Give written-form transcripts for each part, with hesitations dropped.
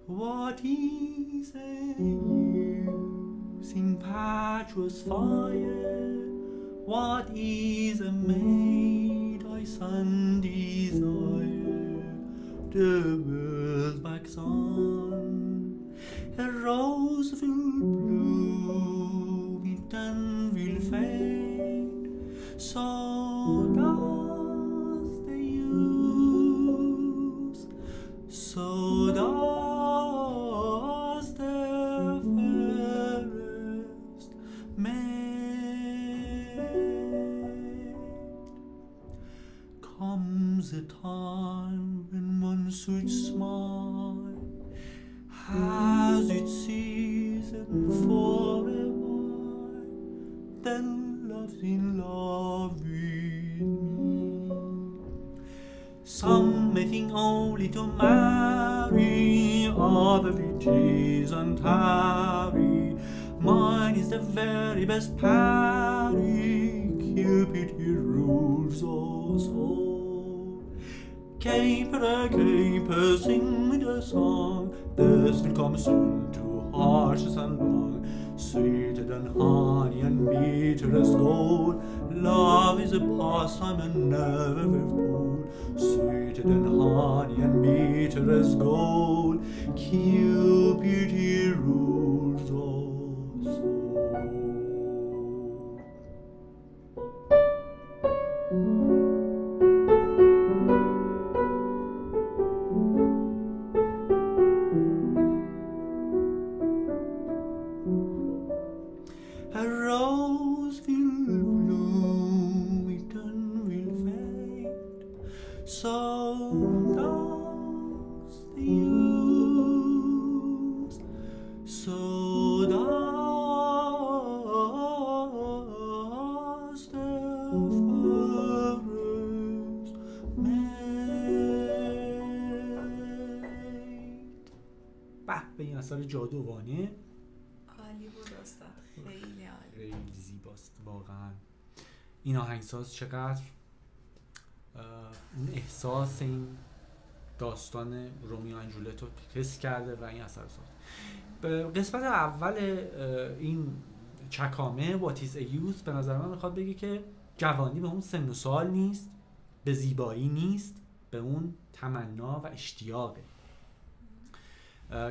What is the use in impetuous fire? What is a maid thy son desire? The world backs on, a rose will bloom, it then will fade. So does the use, so does the fairest maid. Comes a time when one should smile, has its season for a while, then love's in love with me. Some may think only to marry, others it is and tarry. Mine is the very best parry, Cupid he rules us all. Caper, caper, sing me the song, this will come soon to harshness and long. Sweeter than honey and bitter as gold, love is a pastime and never a fool. Sweeter than honey and bitter as gold, Cupid he rules us all. A rose will bloom, it then will fade. So does the use, so does the fairest maid. به این اثر جادوانه عالی بود استاد، خیلی عالی، خیلی زیباست واقعا. این آهنگساز چقدر اون احساس این داستان رومیو و جولیت رو حس کرده و این اثر ساخت. به قسمت اول این چکامه What is a youth به نظر من میخواد بگه که جوانی به اون سن و سال نیست، به زیبایی نیست، به اون تمنا و اشتیاقه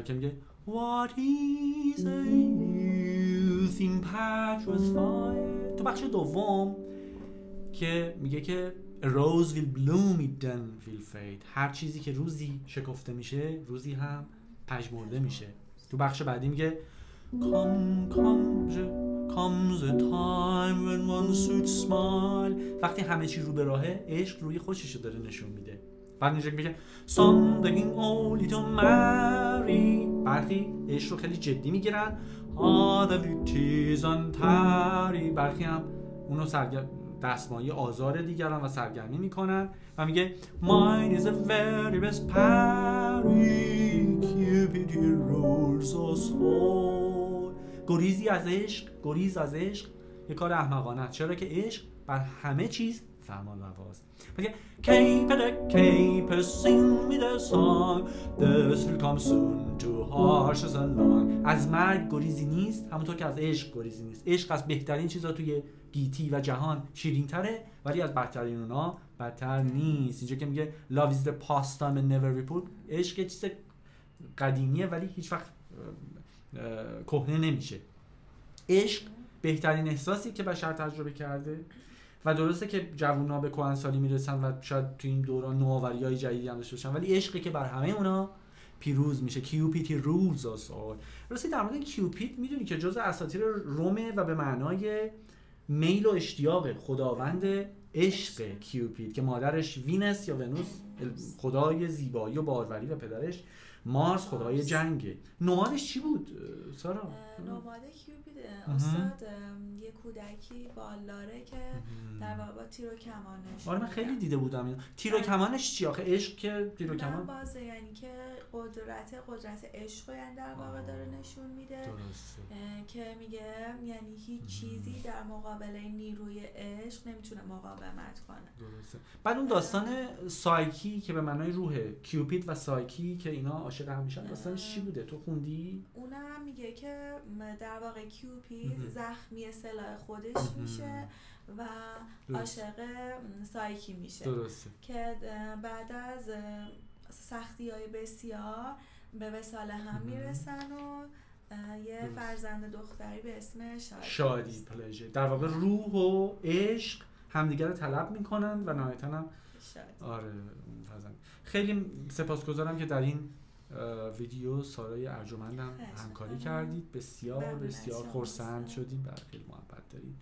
که میگه What is a youth impetuous fire. تو بخش دوم که میگه که A rose will bloom it then will fade. هر چیزی که روزی شکفته میشه روزی هم پژمرده میشه. تو بخش بعدی میگه comes a time when one should smile. وقتی همه چی رو به راهه، عشق روی خودشو داره نشون میده. بعد اینجا میگه something only to marry. برخی عشق رو خیلی جدی میگیرن. other it is and tarry. برخی هم اونو دستمایه آزار دیگران و سرگرمی میکنن و میگه mine is the very best parry, Cupid he rules us all. گریز از عشق یه کار احمقانه است، چرا که عشق بر همه چیز فرمان رواست. میگه caper sing me the song, this will come soon to harshness and long. از مرگ گریزی نیست، همونطور که از عشق گریزی نیست. عشق از بهترین چیزا توی گیتی و جهان شیرین تره، ولی از بدترین اونا بدتر نیست. اینجا که میگه love is the pastime and never repeat. عشق یه چیز قدیمیه ولی هیچ وقت کهنه نمیشه. عشق بهترین احساسی که بشر تجربه کرده و درسته که جوونا به کهنسالی میرسن و شاید تو این دوران نوآوری‌های جدیدی هم داشته باشن، ولی عشقی که بر همه اونا پیروز میشه. کیوپید رولز اس آل. درسته در مورد کیوپید میدونی که جزء اساطیر رومه و به معنای میل و اشتیاق، خداوند عشق کیوپید که مادرش وینس یا ونوس خدای زیبایی و باروری و پدرش مارس خدای جنگه. نمادش چی بود سارا؟ نماد کیوپید استاد یه کودکی بالداره که در واقع با تیر و کمانش. آره من خیلی دیده بودم اینو. تیر و کمانش چی آخه؟ عشق که تیر و کمان بازه، یعنی که قدرت عشق یعنی در واقع داره نشون میده. درسته. که میگه یعنی هیچ چیزی در مقابل نیروی عشق نمیتونه مقاومت کنه. درسته. بعد اون داستان سایکی که به معنای روحه، کیوپید و سایکی که اینا عاشق هم میشن، داستانش چی بوده؟ تو خوندی؟ اونم میگه که در واقع کیوپید زخمی سلاح خودش میشه و عاشق سایکی میشه. درسته. که بعد از سختی‌های بسیار به وصال هم میرسن و یه فرزند دختری به اسم شادی پلژر. در واقع روح و عشق همدیگه رو طلب میکنن و نهایتاً هم آره فرزند. خیلی سپاسگزارم که در این ویدیو سارای ارجمندم همکاری کردید. بسیار بسیار خرسند شدیم. خیلی محبت دارید.